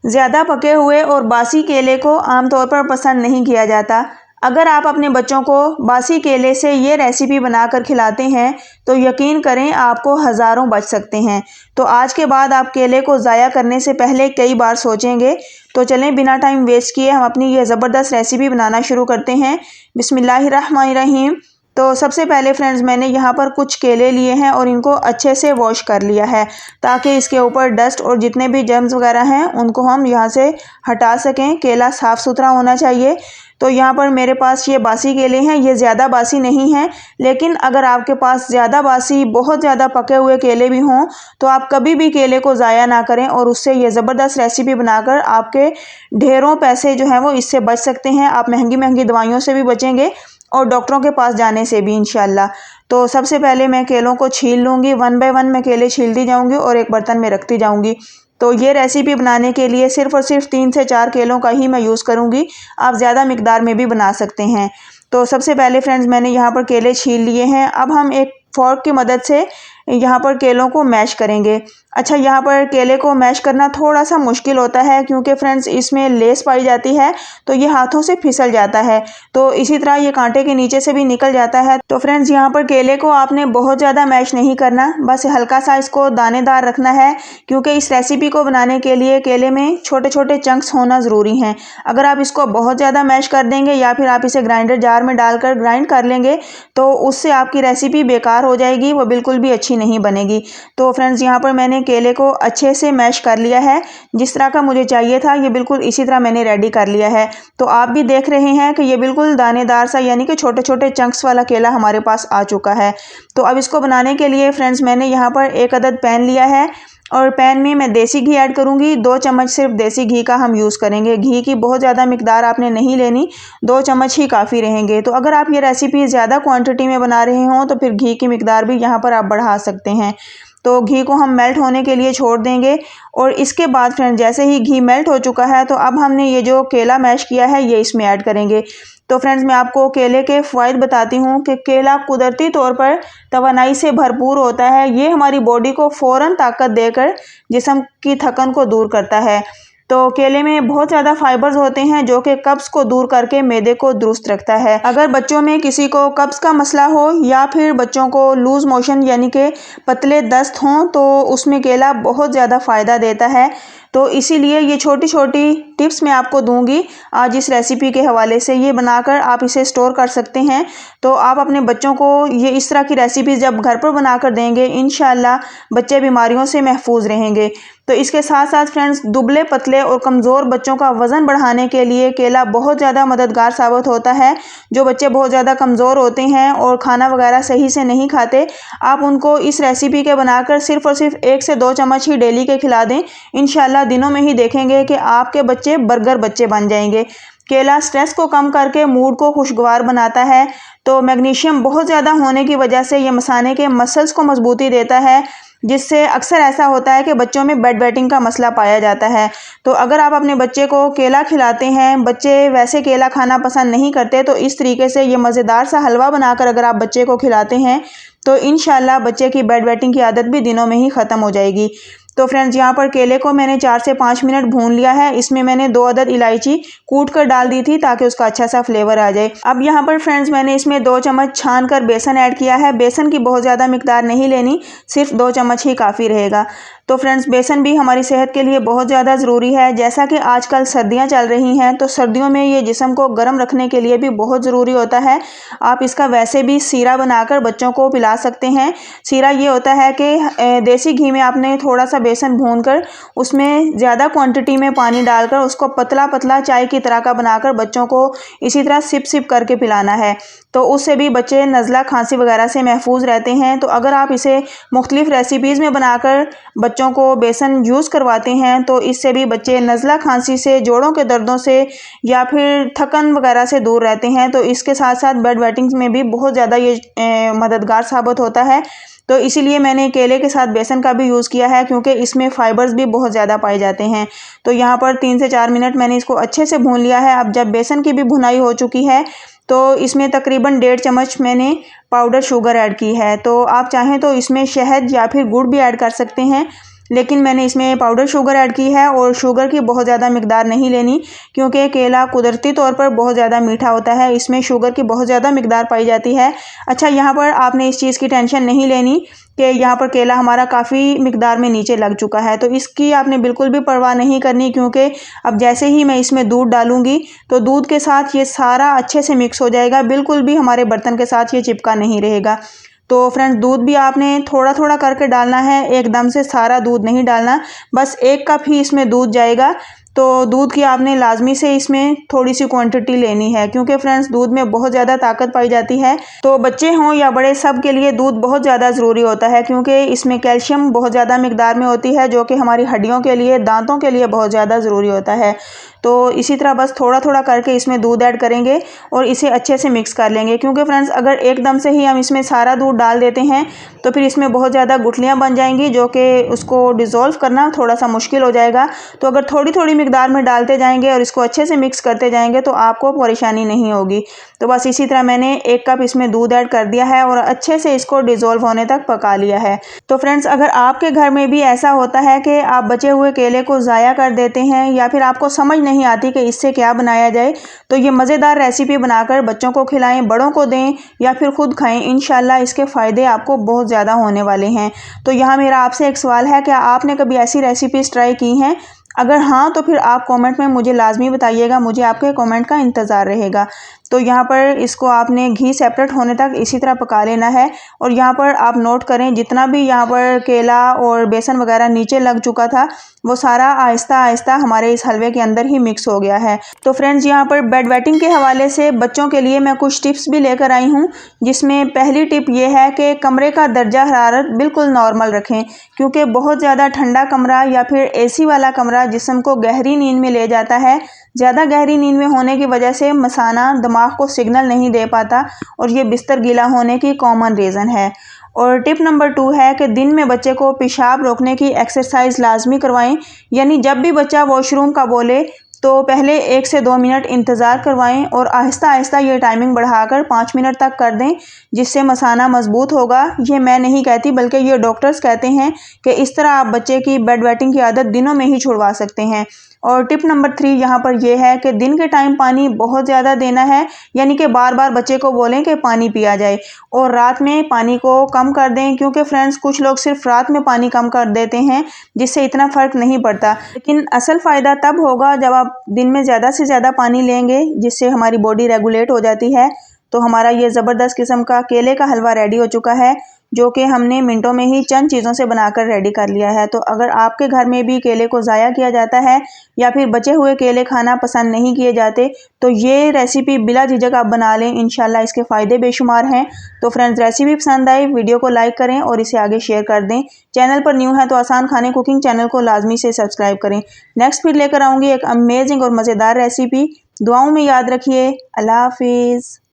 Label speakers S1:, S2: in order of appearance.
S1: ज़्यादा पके हुए और बासी केले को आमतौर पर पसंद नहीं किया जाता। अगर आप अपने बच्चों को बासी केले से ये रेसिपी बनाकर खिलाते हैं तो यकीन करें आपको हज़ारों बच सकते हैं। तो आज के बाद आप केले को ज़ाया करने से पहले कई बार सोचेंगे। तो चलें बिना टाइम वेस्ट किए हम अपनी ये ज़बरदस्त रेसिपी बनाना शुरू करते हैं। बिस्मिल्लाहिर्रहमानिर्रहीम। तो सबसे पहले फ्रेंड्स मैंने यहाँ पर कुछ केले लिए हैं और इनको अच्छे से वॉश कर लिया है ताकि इसके ऊपर डस्ट और जितने भी जर्म्स वगैरह हैं उनको हम यहाँ से हटा सकें। केला साफ़ सुथरा होना चाहिए। तो यहाँ पर मेरे पास ये बासी केले हैं, ये ज़्यादा बासी नहीं हैं, लेकिन अगर आपके पास ज़्यादा बासी बहुत ज़्यादा पके हुए केले भी हों तो आप कभी भी केले को ज़ाया ना करें और उससे ये ज़बरदस्त रेसिपी बनाकर आपके ढेरों पैसे जो हैं वो इससे बच सकते हैं। आप महंगी महंगी दवाइयों से भी बचेंगे और डॉक्टरों के पास जाने से भी इंशाल्लाह। तो सबसे पहले मैं केलों को छील लूँगी। 1 बाय 1 मैं केले छीलती जाऊँगी और एक बर्तन में रखती जाऊँगी। तो ये रेसिपी बनाने के लिए सिर्फ़ और सिर्फ 3 से 4 केलों का ही मैं यूज़ करूँगी। आप ज़्यादा मिकदार में भी बना सकते हैं। तो सबसे पहले फ्रेंड्स मैंने यहाँ पर केले छील लिए हैं। अब हम एक फ़ोर्क की मदद से यहाँ पर केलों को मैश करेंगे। अच्छा, यहाँ पर केले को मैश करना थोड़ा सा मुश्किल होता है क्योंकि फ्रेंड्स इसमें लेस पाई जाती है तो ये हाथों से फिसल जाता है। तो इसी तरह ये कांटे के नीचे से भी निकल जाता है। तो फ्रेंड्स यहाँ पर केले को आपने बहुत ज़्यादा मैश नहीं करना, बस हल्का सा इसको दानेदार रखना है क्योंकि इस रेसिपी को बनाने के लिए केले में छोटे छोटे चंक्स होना ज़रूरी हैं। अगर आप इसको बहुत ज़्यादा मैश कर देंगे या फिर आप इसे ग्राइंडर जार में डालकर ग्राइंड कर लेंगे तो उससे आपकी रेसिपी बेकार हो जाएगी, वो बिल्कुल भी अच्छी नहीं बनेगी। तो फ्रेंड्स यहाँ पर मैंने केले को अच्छे से मैश कर लिया है। जिस तरह का मुझे चाहिए था ये बिल्कुल इसी तरह मैंने रेडी कर लिया है। तो आप भी देख रहे हैं कि ये बिल्कुल दानेदार सा यानी कि छोटे छोटे चंक्स वाला केला हमारे पास आ चुका है। तो अब इसको बनाने के लिए फ्रेंड्स मैंने यहाँ पर 1 अदद पैन लिया है और पैन में मैं देसी घी ऐड करूँगी। 2 चम्मच सिर्फ देसी घी का हम यूज़ करेंगे। घी की बहुत ज़्यादा मिकदार आपने नहीं लेनी, 2 चम्मच ही काफ़ी रहेंगे। तो अगर आप ये रेसिपी ज़्यादा क्वांटिटी में बना रहे हों तो फिर घी की मिकदार भी यहाँ पर आप बढ़ा सकते हैं। तो घी को हम मेल्ट होने के लिए छोड़ देंगे और इसके बाद फ्रेंड जैसे ही घी मेल्ट हो चुका है तो अब हमने ये जो केला मैश किया है ये इसमें ऐड करेंगे। तो फ्रेंड्स मैं आपको केले के फ़ायदे बताती हूँ कि केला कुदरती तौर पर तवानाई से भरपूर होता है। ये हमारी बॉडी को फ़ौरन ताकत देकर जिस्म की थकन को दूर करता है। तो केले में बहुत ज़्यादा फाइबर्स होते हैं जो कि कब्ज़ को दूर करके मैदे को दुरुस्त रखता है। अगर बच्चों में किसी को कब्ज़ का मसला हो या फिर बच्चों को लूज़ मोशन यानी कि पतले दस्त हों तो उसमें केला बहुत ज़्यादा फ़ायदा देता है। तो इसीलिए ये छोटी छोटी टिप्स मैं आपको दूंगी आज इस रेसिपी के हवाले से। ये बनाकर आप इसे स्टोर कर सकते हैं। तो आप अपने बच्चों को ये इस तरह की रेसिपीज़ जब घर पर बनाकर देंगे इंशाल्लाह बच्चे बीमारियों से महफूज रहेंगे। तो इसके साथ साथ फ्रेंड्स दुबले पतले और कमज़ोर बच्चों का वज़न बढ़ाने के लिए केला बहुत ज़्यादा मददगार साबित होता है। जो बच्चे बहुत ज़्यादा कमज़ोर होते हैं और खाना वगैरह सही से नहीं खाते, आप उनको इस रेसिपी के बनाकर सिर्फ़ और सिर्फ 1 से 2 चम्मच ही डेली के खिला दें। इंशाल्लाह दिनों में ही देखेंगे कि आपके बच्चे बर्गर बच्चे बन जाएंगे। केला स्ट्रेस को कम करके मूड को खुशगवार बनाता है। तो मैग्नीशियम बहुत ज़्यादा होने की वजह से ये मसाने के मसल्स को मजबूती देता है, जिससे अक्सर ऐसा होता है कि बच्चों में बेड वेटिंग का मसला पाया जाता है। तो अगर आप अपने बच्चे को केला खिलाते हैं, बच्चे वैसे केला खाना पसंद नहीं करते, तो इस तरीके से ये मज़ेदार सा हलवा बनाकर अगर आप बच्चे को खिलाते हैं तो इंशाल्लाह बच्चे की बेड वेटिंग की आदत भी दिनों में ही ख़त्म हो जाएगी। तो फ्रेंड्स यहाँ पर केले को मैंने 4 से 5 मिनट भून लिया है। इसमें मैंने 2 अदद इलायची कूट कर डाल दी थी ताकि उसका अच्छा सा फ्लेवर आ जाए। अब यहाँ पर फ्रेंड्स मैंने इसमें 2 चम्मच छान कर बेसन ऐड किया है। बेसन की बहुत ज़्यादा मिकदार नहीं लेनी, सिर्फ 2 चम्मच ही काफ़ी रहेगा। तो फ्रेंड्स बेसन भी हमारी सेहत के लिए बहुत ज़्यादा ज़रूरी है। जैसा कि आजकल सर्दियाँ चल रही हैं तो सर्दियों में ये जिस्म को गर्म रखने के लिए भी बहुत ज़रूरी होता है। आप इसका वैसे भी सीरा बनाकर बच्चों को पिला सकते हैं। सीरा ये होता है कि देसी घी में आपने थोड़ा सा बेसन भूनकर उसमें ज़्यादा क्वांटिटी में पानी डालकर उसको पतला पतला चाय की तरह का बनाकर बच्चों को इसी तरह सिप सिप करके पिलाना है। तो उससे भी बच्चे नज़ला खांसी वगैरह से महफूज रहते हैं। तो अगर आप इसे मुख्तलिफ़ रेसिपीज़ में बनाकर बच्चों को बेसन यूज़ करवाते हैं तो इससे भी बच्चे नज़ला खांसी से, जोड़ों के दर्दों से या फिर थकन वगैरह से दूर रहते हैं। तो इसके साथ साथ बेड वेटिंग्स में भी बहुत ज़्यादा ये मददगार साबित होता है। तो इसीलिए मैंने केले के साथ बेसन का भी यूज़ किया है क्योंकि इसमें फ़ाइबर्स भी बहुत ज़्यादा पाए जाते हैं। तो यहाँ पर 3 से 4 मिनट मैंने इसको अच्छे से भून लिया है। अब जब बेसन की भी भुनाई हो चुकी है तो इसमें तकरीबन 1.5 चम्मच मैंने पाउडर शुगर ऐड की है। तो आप चाहें तो इसमें शहद या फिर गुड़ भी ऐड कर सकते हैं। लेकिन मैंने इसमें पाउडर शुगर ऐड की है और शुगर की बहुत ज़्यादा मिकदार नहीं लेनी, क्योंकि केला कुदरती तौर पर बहुत ज़्यादा मीठा होता है, इसमें शुगर की बहुत ज़्यादा मिकदार पाई जाती है। अच्छा, यहाँ पर आपने इस चीज़ की टेंशन नहीं लेनी कि यहाँ पर केला हमारा काफ़ी मिकदार में नीचे लग चुका है, तो इसकी आपने बिल्कुल भी परवाह नहीं करनी, क्योंकि अब जैसे ही मैं इसमें दूध डालूंगी तो दूध के साथ ये सारा अच्छे से मिक्स हो जाएगा, बिल्कुल भी हमारे बर्तन के साथ ये चिपका नहीं रहेगा। तो फ्रेंड्स, दूध भी आपने थोड़ा थोड़ा करके डालना है, एकदम से सारा दूध नहीं डालना, बस 1 कप ही इसमें दूध जाएगा। तो दूध की आपने लाजमी से इसमें थोड़ी सी क्वांटिटी लेनी है, क्योंकि फ्रेंड्स दूध में बहुत ज़्यादा ताकत पाई जाती है। तो बच्चे हों या बड़े, सब के लिए दूध बहुत ज़्यादा ज़रूरी होता है, क्योंकि इसमें कैल्शियम बहुत ज़्यादा मिकदार में होती है, जो कि हमारी हड्डियों के लिए, दांतों के लिए बहुत ज़्यादा ज़रूरी होता है। तो इसी तरह बस थोड़ा थोड़ा करके इसमें दूध ऐड करेंगे और इसे अच्छे से मिक्स कर लेंगे, क्योंकि फ्रेंड्स अगर एकदम से ही हम इसमें सारा दूध डाल देते हैं तो फिर इसमें बहुत ज़्यादा गुठलियाँ बन जाएंगी, जो कि उसको डिज़ोल्व करना थोड़ा सा मुश्किल हो जाएगा। तो अगर थोड़ी थोड़ी मिकदार में डालते जाएंगे और इसको अच्छे से मिक्स करते जाएंगे तो आपको परेशानी नहीं होगी। तो बस इसी तरह मैंने 1 कप इसमें दूध ऐड कर दिया है और अच्छे से इसको डिज़ोल्व होने तक पका लिया है। तो फ्रेंड्स, अगर आपके घर में भी ऐसा होता है कि आप बचे हुए केले को ज़ाया कर देते हैं या फिर आपको समझ नहीं आती कि इससे क्या बनाया जाए, तो ये मज़ेदार रेसिपी बनाकर बच्चों को खिलाएं, बड़ों को दें या फिर खुद खाएं। इंशाल्लाह इसके फ़ायदे आपको बहुत ज़्यादा होने वाले हैं। तो यहाँ मेरा आपसे एक सवाल है, क्या आपने कभी ऐसी रेसिपीज़ ट्राई की हैं? अगर हाँ, तो फिर आप कमेंट में मुझे लाजमी बताइएगा, मुझे आपके कमेंट का इंतज़ार रहेगा। तो यहाँ पर इसको आपने घी सेपरेट होने तक इसी तरह पका लेना है। और यहाँ पर आप नोट करें, जितना भी यहाँ पर केला और बेसन वगैरह नीचे लग चुका था, वो सारा आहिस्ता आहिस्ता हमारे इस हलवे के अंदर ही मिक्स हो गया है। तो फ्रेंड्स, यहाँ पर बेड वेटिंग के हवाले से बच्चों के लिए मैं कुछ टिप्स भी लेकर आई हूँ, जिसमें पहली टिप ये है कि कमरे का दर्जा हरारत बिल्कुल नॉर्मल रखें, क्योंकि बहुत ज़्यादा ठंडा कमरा या फिर एसी वाला कमरा जिस्म को गहरी नींद में ले जाता है। ज़्यादा गहरी नींद में होने की वजह से मसाना दिमाग को सिग्नल नहीं दे पाता और ये बिस्तर गीला होने की कॉमन रीज़न है। और टिप नंबर 2 है कि दिन में बच्चे को पेशाब रोकने की एक्सरसाइज लाजमी करवाएं, यानी जब भी बच्चा वॉशरूम का बोले तो पहले 1 से 2 मिनट इंतज़ार करवाएं और आहिस्ता आहिस्ता ये टाइमिंग बढ़ाकर 5 मिनट तक कर दें, जिससे मसाना मजबूत होगा। ये मैं नहीं कहती, बल्कि ये डॉक्टर्स कहते हैं कि इस तरह आप बच्चे की बेड वेटिंग की आदत दिनों में ही छुड़वा सकते हैं। और टिप नंबर 3 यहाँ पर यह है कि दिन के टाइम पानी बहुत ज़्यादा देना है, यानी कि बार बार बच्चे को बोलें कि पानी पिया जाए, और रात में पानी को कम कर दें, क्योंकि फ्रेंड्स कुछ लोग सिर्फ रात में पानी कम कर देते हैं जिससे इतना फ़र्क नहीं पड़ता, लेकिन असल फ़ायदा तब होगा जब आप दिन में ज़्यादा से ज़्यादा पानी लेंगे, जिससे हमारी बॉडी रेगुलेट हो जाती है। तो हमारा ये ज़बरदस्त किस्म का केले का हलवा रेडी हो चुका है, जो कि हमने मिनटों में ही चंद चीज़ों से बनाकर रेडी कर लिया है। तो अगर आपके घर में भी केले को ज़ाया किया जाता है या फिर बचे हुए केले खाना पसंद नहीं किए जाते, तो ये रेसिपी बिला झिझक आप बना लें, इंशाल्लाह इसके फ़ायदे बेशुमार हैं। तो फ्रेंड्स, रेसिपी पसंद आई, वीडियो को लाइक करें और इसे आगे शेयर कर दें। चैनल पर न्यू है तो आसान खाने कुकिंग चैनल को लाजमी से सब्सक्राइब करें। नेक्स्ट फिर लेकर आऊँगी एक अमेजिंग और मज़ेदार रेसिपी। दुआओं में याद रखिए। अल्लाह हाफिज़।